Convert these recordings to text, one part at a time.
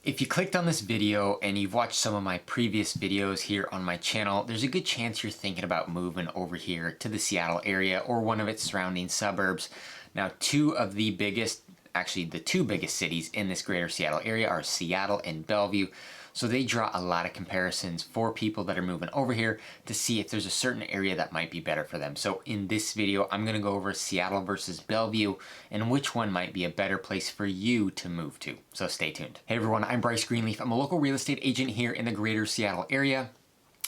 If you clicked on this video and you've watched some of my previous videos here on my channel, there's a good chance you're thinking about moving over here to the Seattle area or one of its surrounding suburbs. Now, the two biggest cities in this greater Seattle area are Seattle and Bellevue. So they draw a lot of comparisons for people that are moving over here to see if there's a certain area that might be better for them. So in this video, I'm going to go over Seattle versus Bellevue and which one might be a better place for you to move to. So stay tuned. Hey everyone, I'm Bryce Greenleaf. I'm a local real estate agent here in the greater Seattle area.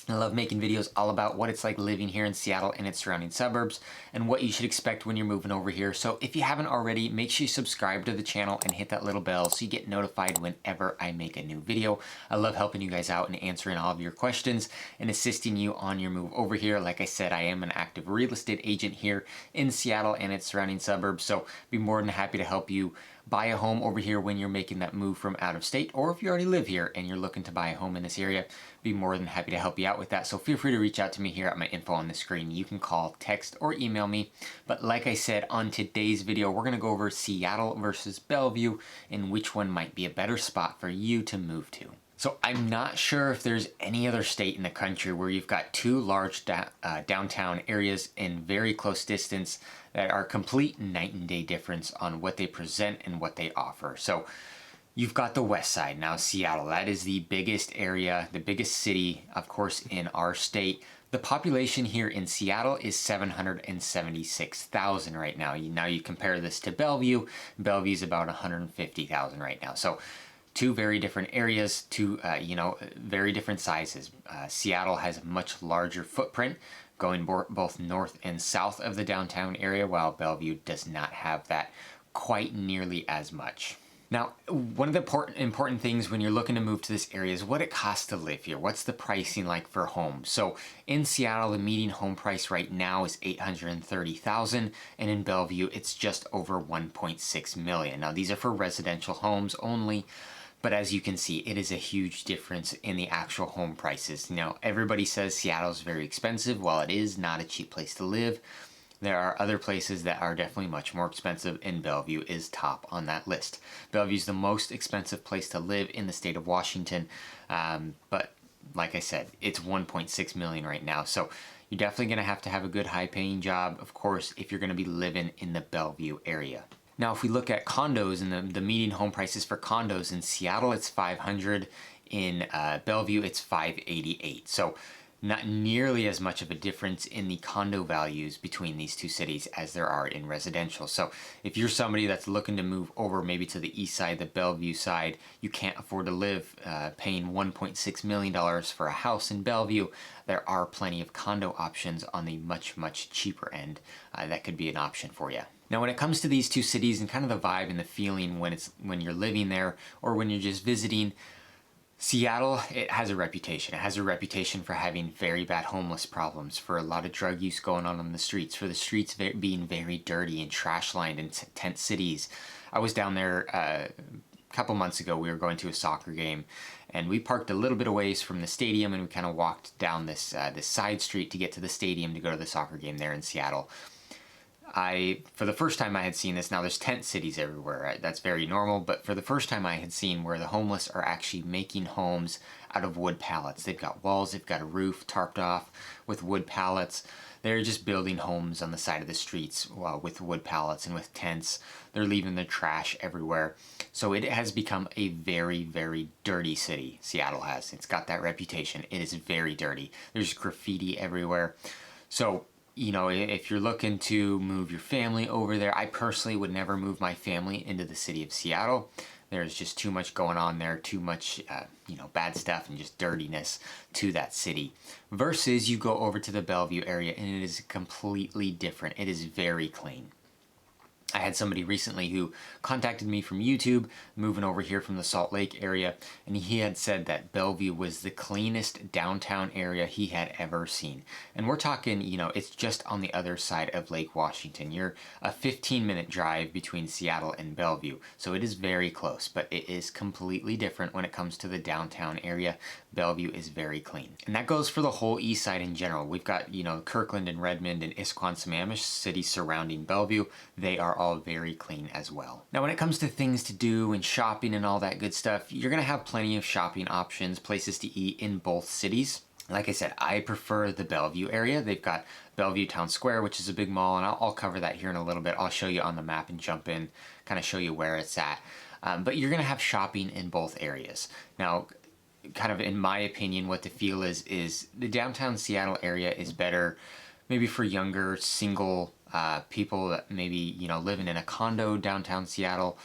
I love making videos all about what it's like living here in Seattle and its surrounding suburbs and what you should expect when you're moving over here. So if you haven't already, make sure you subscribe to the channel and hit that little bell so you get notified whenever I make a new video. I love helping you guys out and answering all of your questions and assisting you on your move over here. Like I said, I am an active real estate agent here in Seattle and its surrounding suburbs. So be more than happy to help you buy a home over here when you're making that move from out of state, or if you already live here and you're looking to buy a home in this area, be more than happy to help you out with that. So feel free to reach out to me here at my info on the screen. You can call, text, or email me. But like I said, on today's video, we're going to go over Seattle versus Bellevue and which one might be a better spot for you to move to. So I'm not sure if there's any other state in the country where you've got two large downtown areas in very close distance that are complete night and day difference on what they present and what they offer. So you've got the west side. Now Seattle, that is the biggest area, the biggest city, of course, in our state. The population here in Seattle is 776,000 right now. Now you compare this to Bellevue. Bellevue's about 150,000 right now. So two very different areas, very different sizes. Seattle has a much larger footprint, going both north and south of the downtown area, while Bellevue does not have that quite nearly as much. Now, one of the important things when you're looking to move to this area is what it costs to live here. What's the pricing like for homes? So in Seattle, the median home price right now is $830,000, and in Bellevue, it's just over $1.6 million. Now, these are for residential homes only. But as you can see, it is a huge difference in the actual home prices. Now, everybody says Seattle is very expensive. While it is not a cheap place to live, there are other places that are definitely much more expensive, and Bellevue is top on that list. Bellevue is the most expensive place to live in the state of Washington, but like I said, it's $1.6 million right now. So you're definitely going to have a good high-paying job, of course, if you're going to be living in the Bellevue area. Now, if we look at condos and the median home prices for condos in Seattle, it's $500. In Bellevue, it's $588. So not nearly as much of a difference in the condo values between these two cities as there are in residential. So if you're somebody that's looking to move over maybe to the east side, the Bellevue side, you can't afford to live paying $1.6 million for a house in Bellevue, there are plenty of condo options on the much, much cheaper end that could be an option for you. Now, when it comes to these two cities and kind of the vibe and the feeling when you're living there or when you're just visiting, Seattle, it has a reputation. It has a reputation for having very bad homeless problems, for a lot of drug use going on the streets, for the streets being very dirty and trash-lined in tent cities. I was down there a couple months ago. We were going to a soccer game, and we parked a little bit of ways from the stadium, and we kind of walked down this side street to get to the stadium to go to the soccer game there in Seattle. For the first time I had seen this. Now there's tent cities everywhere, right? That's very normal, but for the first time I had seen where the homeless are actually making homes out of wood pallets. They've got walls, they've got a roof tarped off with wood pallets. They're just building homes on the side of the streets with wood pallets and with tents. They're leaving their trash everywhere. So it has become a very, very dirty city, Seattle has. It's got that reputation. It is very dirty. There's graffiti everywhere. So if you're looking to move your family over there, I personally would never move my family into the city of Seattle. There's just too much going on there, too much, bad stuff and just dirtiness to that city. Versus you go over to the Bellevue area and it is completely different. It is very clean. I had somebody recently who contacted me from YouTube, moving over here from the Salt Lake area, and he had said that Bellevue was the cleanest downtown area he had ever seen. And we're talking, it's just on the other side of Lake Washington. You're a 15-minute drive between Seattle and Bellevue, so it is very close, but it is completely different when it comes to the downtown area. Bellevue is very clean. And that goes for the whole east side in general. We've got, Kirkland and Redmond and Issaquah-Sammamish cities surrounding Bellevue. They are all very clean as well. Now when it comes to things to do and shopping and all that good stuff, you're gonna have plenty of shopping options, places to eat in both cities. Like I said, I prefer the Bellevue area. They've got Bellevue Town Square, which is a big mall, and I'll cover that here in a little bit. I'll show you on the map and jump in, kind of show you where it's at. But you're gonna have shopping in both areas. Now, kind of in my opinion, what the feel is the downtown Seattle area is better maybe for younger single people that maybe, you know, living in a condo downtown Seattle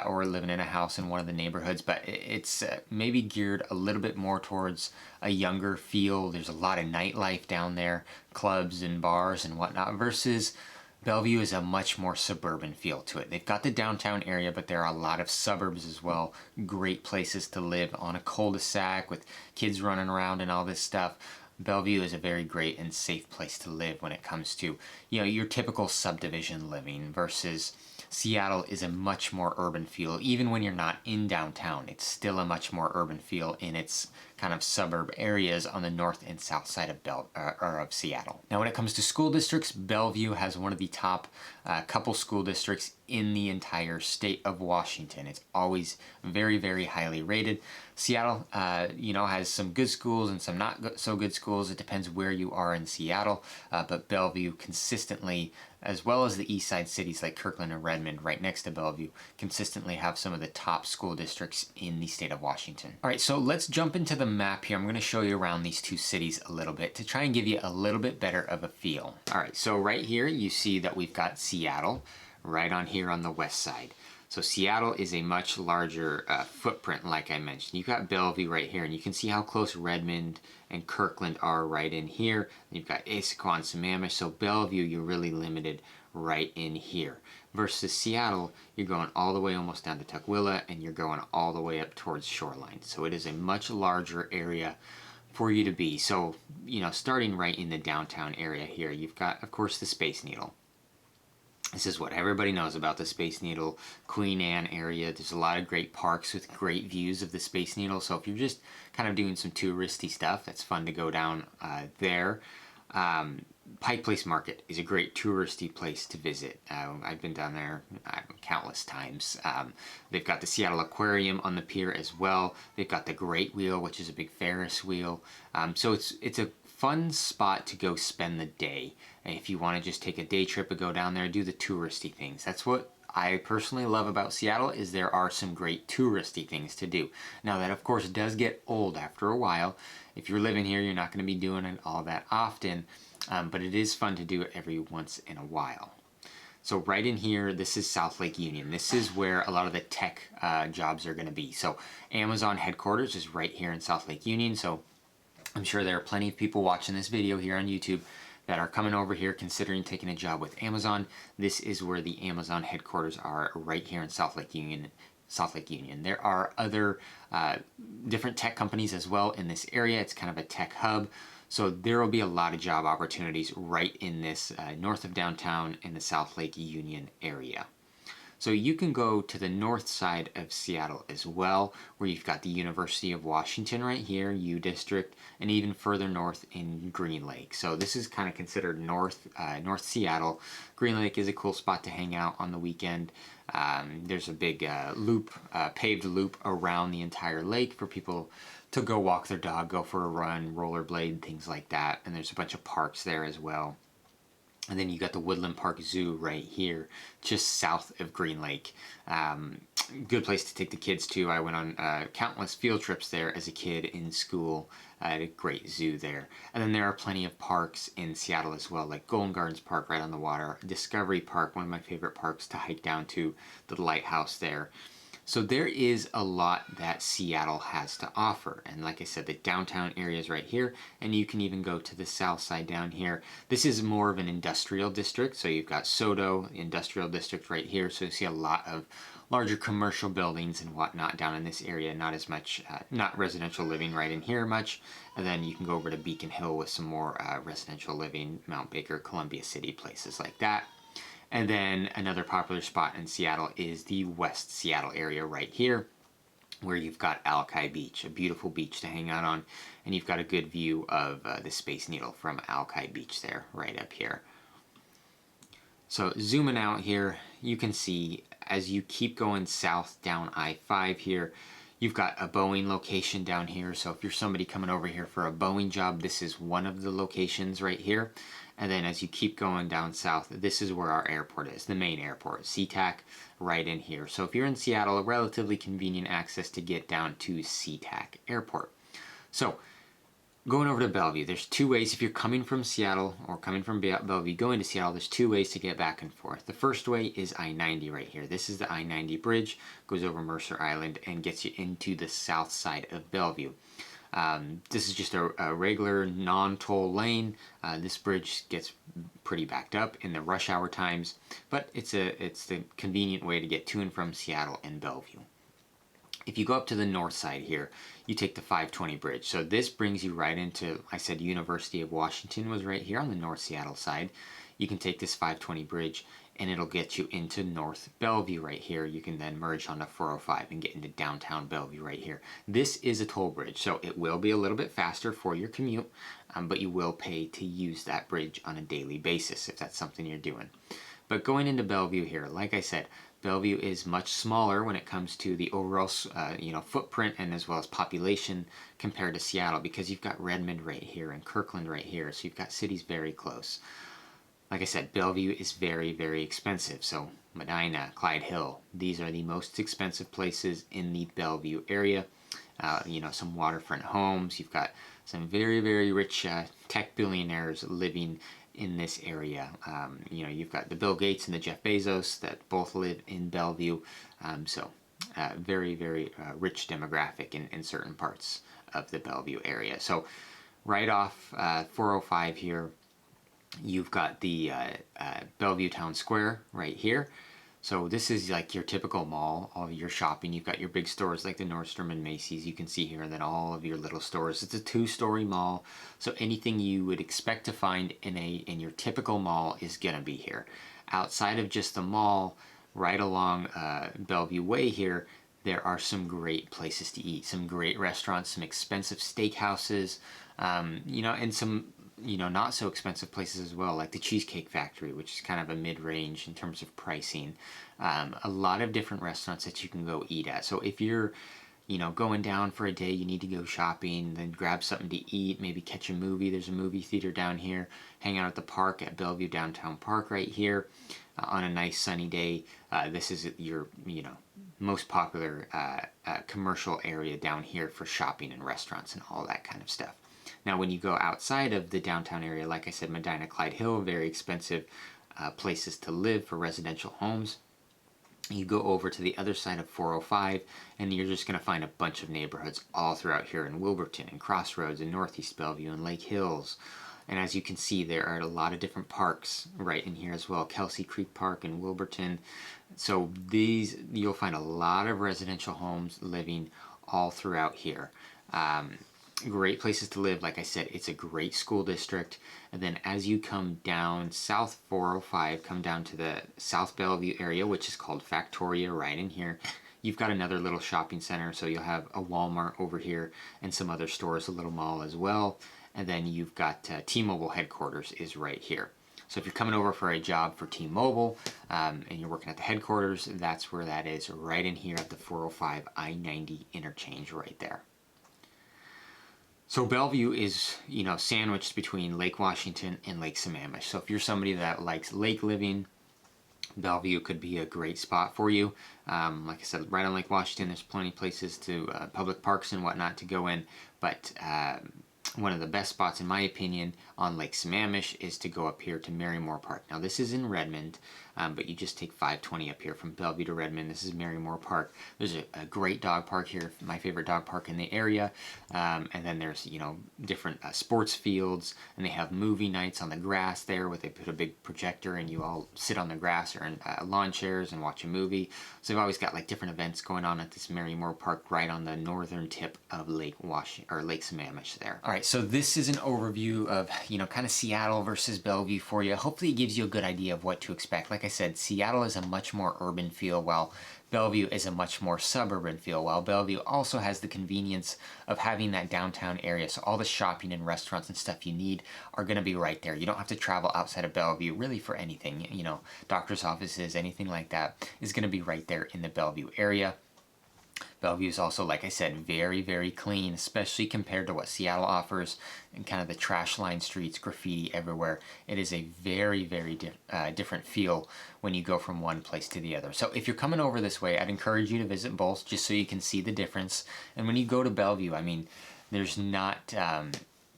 or living in a house in one of the neighborhoods, but it's maybe geared a little bit more towards a younger feel. There's a lot of nightlife down there, clubs and bars and whatnot, versus Bellevue is a much more suburban feel to it. They've got the downtown area, but there are a lot of suburbs as well. Great places to live on a cul-de-sac with kids running around and all this stuff. Bellevue is a very great and safe place to live when it comes to, you know, your typical subdivision living, versus Seattle is a much more urban feel. Even when you're not in downtown, it's still a much more urban feel in its kind of suburb areas on the north and south side of Seattle. Now when it comes to school districts, Bellevue has one of the top couple school districts in the entire state of Washington. It's always very, very highly rated. Seattle, you know, has some good schools and some not so good schools. It depends where you are in Seattle, but Bellevue consistently, as well as the east side cities like Kirkland and Redmond right next to Bellevue, consistently have some of the top school districts in the state of Washington. All right, so let's jump into the map here. I'm going to show you around these two cities a little bit to try and give you a little bit better of a feel. All right, so right here you see that we've got Seattle right on here on the west side. So Seattle is a much larger footprint, like I mentioned. You've got Bellevue right here, and you can see how close Redmond and Kirkland are right in here. You've got Issaquah and Sammamish, so Bellevue, you're really limited right in here. Versus Seattle, you're going all the way almost down to Tukwila, and you're going all the way up towards Shoreline. So it is a much larger area for you to be. So, you know, starting right in the downtown area here, you've got, of course, the Space Needle. This is what everybody knows about the Space Needle, Queen Anne area. There's a lot of great parks with great views of the Space Needle. So if you're just kind of doing some touristy stuff, it's fun to go down there. Pike Place Market is a great touristy place to visit. I've been down there countless times. They've got the Seattle Aquarium on the pier as well. They've got the Great Wheel, which is a big Ferris wheel. So it's a fun spot to go spend the day. If you want to just take a day trip and go down there, do the touristy things. That's what I personally love about Seattle, is there are some great touristy things to do. Now that of course does get old after a while. If you're living here, you're not going to be doing it all that often, but it is fun to do it every once in a while. So right in here, this is South Lake Union. This is where a lot of the tech jobs are going to be. So Amazon headquarters is right here in South Lake Union. So I'm sure there are plenty of people watching this video here on YouTube that are coming over here considering taking a job with Amazon. This is where the Amazon headquarters are, right here in South Lake Union. There are other different tech companies as well in this area. It's kind of a tech hub. So there will be a lot of job opportunities right in this north of downtown in the South Lake Union area. So you can go to the north side of Seattle as well, where you've got the University of Washington right here, U District, and even further north in Green Lake. So this is kind of considered North Seattle. Green Lake is a cool spot to hang out on the weekend. There's a big paved loop around the entire lake for people to go walk their dog, go for a run, rollerblade, things like that. And there's a bunch of parks there as well. And then you got the Woodland Park Zoo right here, just south of Green Lake. Good place to take the kids to. I went on countless field trips there as a kid in school. I had a great zoo there. And then there are plenty of parks in Seattle as well, like Golden Gardens Park right on the water, Discovery Park, one of my favorite parks to hike down to, the lighthouse there. So there is a lot that Seattle has to offer. And like I said, the downtown area is right here, and you can even go to the south side down here. This is more of an industrial district. So you've got SoDo Industrial District right here. So you see a lot of larger commercial buildings and whatnot down in this area. Not as much, not residential living right in here much. And then you can go over to Beacon Hill with some more residential living, Mount Baker, Columbia City, places like that. And then another popular spot in Seattle is the West Seattle area right here, where you've got Alki Beach, a beautiful beach to hang out on, and you've got a good view of the Space Needle from Alki Beach there, right up here. So zooming out here, you can see as you keep going south down I-5 here, you've got a Boeing location down here. So if you're somebody coming over here for a Boeing job, this is one of the locations right here. And then as you keep going down south, this is where our airport is, the main airport, SeaTac, right in here. So if you're in Seattle, a relatively convenient access to get down to SeaTac Airport. So going over to Bellevue, there's two ways. If you're coming from Seattle or coming from Bellevue going to Seattle, there's two ways to get back and forth. The first way is I-90 right here. This is the I-90 bridge, goes over Mercer Island and gets you into the south side of Bellevue. This is just a regular non-toll lane. This bridge gets pretty backed up in the rush hour times, but it's the convenient way to get to and from Seattle and Bellevue. If you go up to the north side here, you take the 520 bridge. So this brings you right into, I said University of Washington was right here on the North Seattle side. You can take this 520 bridge and it'll get you into North Bellevue right here. You can then merge onto 405 and get into downtown Bellevue right here. This is a toll bridge, so it will be a little bit faster for your commute, but you will pay to use that bridge on a daily basis if that's something you're doing. But going into Bellevue here, like I said, Bellevue is much smaller when it comes to the overall footprint and as well as population compared to Seattle, because you've got Redmond right here and Kirkland right here, so you've got cities very close. Like I said, Bellevue is very, very expensive. So Medina, Clyde Hill, these are the most expensive places in the Bellevue area. Some waterfront homes. You've got some very, very rich tech billionaires living in this area. You've got the Bill Gates and the Jeff Bezos that both live in Bellevue. Very, very rich demographic in certain parts of the Bellevue area. So right off 405 here, you've got the Bellevue Town Square right here. So this is like your typical mall, all of your shopping. You've got your big stores like the Nordstrom and Macy's. You can see here that all of your little stores. It's a two-story mall, so anything you would expect to find in your typical mall is gonna be here. Outside of just the mall, right along Bellevue Way here, there are some great places to eat, some great restaurants, some expensive steakhouses, and some not so expensive places as well, like the Cheesecake Factory, which is kind of a mid-range in terms of pricing. A lot of different restaurants that you can go eat at. So if you're, going down for a day, you need to go shopping, then grab something to eat, maybe catch a movie. There's a movie theater down here. Hang out at the park at Bellevue Downtown Park right here on a nice sunny day. This is your, most popular commercial area down here for shopping and restaurants and all that kind of stuff. Now, when you go outside of the downtown area, like I said, Medina, Clyde Hill, very expensive places to live for residential homes. You go over to the other side of 405, and you're just going to find a bunch of neighborhoods all throughout here in Wilburton and Crossroads and Northeast Bellevue and Lake Hills. And as you can see, there are a lot of different parks right in here as well. Kelsey Creek Park in Wilburton. So you'll find a lot of residential homes living all throughout here. Great places to live. Like I said, it's a great school district. And then as you come down South 405, come down to the South Bellevue area, which is called Factoria right in here, you've got another little shopping center. So you'll have a Walmart over here and some other stores, a little mall as well. And then you've got T-Mobile headquarters is right here. So if you're coming over for a job for T-Mobile and you're working at the headquarters, that's where that is, right in here at the 405 I-90 interchange right there. So Bellevue is, sandwiched between Lake Washington and Lake Sammamish. So if you're somebody that likes lake living, Bellevue could be a great spot for you. Like I said, right on Lake Washington, there's plenty of places to, public parks and whatnot to go in. But one of the best spots, in my opinion, on Lake Sammamish is to go up here to Merrymore Park. Now, this is in Redmond, but you just take 520 up here from Bellevue to Redmond. This is Merrymore Park. There's a great dog park here, my favorite dog park in the area. And then there's, different sports fields, and they have movie nights on the grass there where they put a big projector and you all sit on the grass or in lawn chairs and watch a movie. So they've always got like different events going on at this Merrymore Park right on the northern tip of Lake Sammamish there. All right, so this is an overview of, kind of Seattle versus Bellevue for you. Hopefully it gives you a good idea of what to expect. Like I said, Seattle is a much more urban feel, while Bellevue is a much more suburban feel, while Bellevue also has the convenience of having that downtown area. So all the shopping and restaurants and stuff you need are going to be right there. You don't have to travel outside of Bellevue really for anything. You know, doctor's offices, anything like that is going to be right there in the Bellevue area. Bellevue is also, like I said, very, very clean, especially compared to what Seattle offers and kind of the trash line streets, graffiti everywhere. It is a very, very different feel when you go from one place to the other. So if you're coming over this way, I'd encourage you to visit both just so you can see the difference. And when you go to Bellevue, I mean, there's not...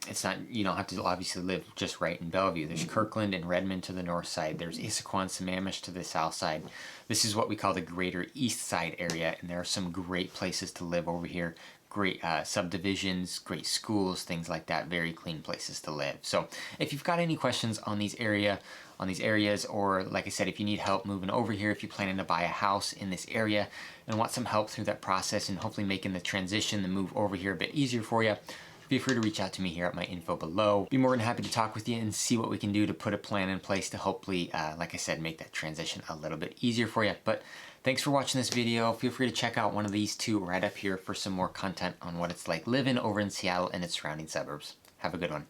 it's not, you don't have to obviously live just right in Bellevue. There's Kirkland and Redmond to the north side. There's Issaquah and Sammamish to the south side. This is what we call the greater east side area, and there are some great places to live over here. Great subdivisions, great schools, things like that. Very clean places to live. So if you've got any questions on these areas, or like I said, if you need help moving over here, if you're planning to buy a house in this area and want some help through that process and hopefully making the transition, the move over here a bit easier for you, feel free to reach out to me here at my info below. Be more than happy to talk with you and see what we can do to put a plan in place to hopefully, like I said, make that transition a little bit easier for you. But thanks for watching this video. Feel free to check out one of these two right up here for some more content on what it's like living over in Seattle and its surrounding suburbs. Have a good one.